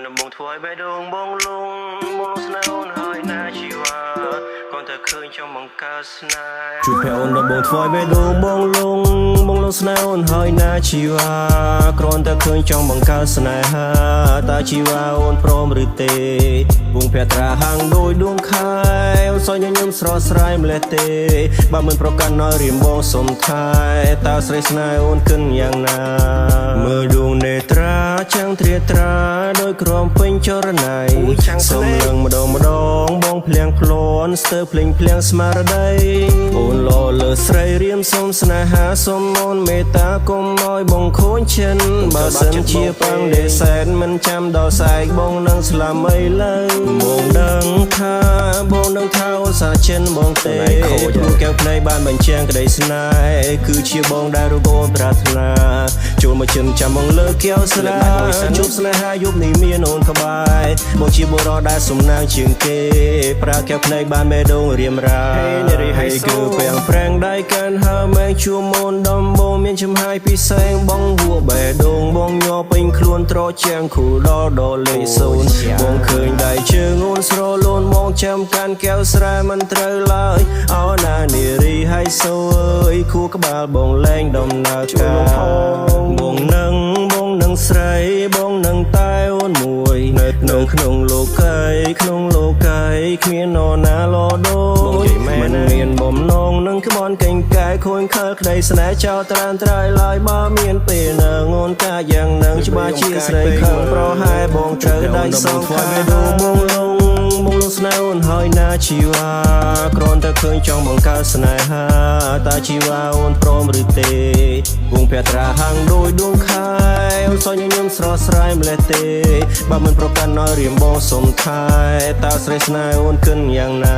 ដំបងធ្វើឲ្យបេះដូងបងលងស្នេហ៍អូនហើយណាជីវ៉ាគ្រាន់តែឃើញចង់បង្កើតស្នេហ៍ជួយព្រះអូនដំបងធ្វើឲ្យបេះដូងបងលងស្នេហ៍អូនហើយណាជីវ៉ាគ្រាន់តែឃើញចង់បង្កើតស្នេហាតើជីវ៉ាអូនព្រមឬទេវងភត្រាហាងដោយដួងខែអូនសោយញញឹមស្រស់ស្រាយម្លេះទេបើមិនប្រកាន់ឲ្យរៀមបងសុំថែតើស្រីស្នេហ៍អូនគិនយ៉ាងណាមើលដួងនេត្រាចាំងត្រៀតត្រាដោយក្រំពេញចរណៃសុំនឹងម្ដងបងភ្លៀងភ្លន់ស្ទើរភ្លេងភ្លៀងស្មារតីអូនលោលើស្រីរៀមសុំស្នេហាសុំអូនមេត្តាកុំឲ្យបងខូនចិនបើសិនជាប៉ាំងដេសែនមិនចាំដល់ស្អែកបងនឹងស្លាប់អីលើបងដឹងថាអូនសាចិនបងទេព្រោះកែវភ្នែកបានបញ្ជាំងក្តីស្នេហ៍គឺជាបងដែលរូបអូនប្រាថ្នាចូលមកចិនចាំបងលើកែវស្លាជួបស្នេហាយប់នេះមានអូនក្បែរបងជាបុរសដែលសំណាងជាងគេប្រើកែវភ្នែកបានមេដងរៀមរាហើយគឺពាំងប្រាំងដៃកាន់ហើម៉ែងជួមអូនដំបងមានចំហាយពីសែងបងហួបេះដូងបងញ័រពេញខ្លួនត្រជាងគ្រូដល់លេខ0បងឃើញដៃជើងអូនស្រលូនមកចាំកាន់កែវស្រែមិនត្រូវឡើយអោណានារីហើយសូអើយខួរក្បាលបងលែងដំណើរការបងនឹងស្រីបងនឹងតែអូនមួយនៅក្នុងលោកីគ្មាននរណាឡដូមិនមានបំណងនឹងក្បន់កេងកែខូនខើក្តីស្នេហ៍ចោលត្រានត្រៃឡើយបើមានពេលនឹងអូនកាយ៉ាងនឹងច្បាស់ជាស្រីខឹងប្រហែលបងត្រូវដៃសងខាងបងលងស្នេហ៍អូនហើយណាជីវ៉ាគ្រាន់តែឃើញចង់បង្កើតស្នេហាតើជីវ៉ាអូនព្រមឬទេវងភត្រាហាងដោយដួងខែអូនសោយញញឹមស្រស់ស្រាយម្លេះទេបើមិនប្រកាន់ឲ្យរៀមបងសុំថែតើស្រីស្នេហ៍អូនគិនយ៉ាងណា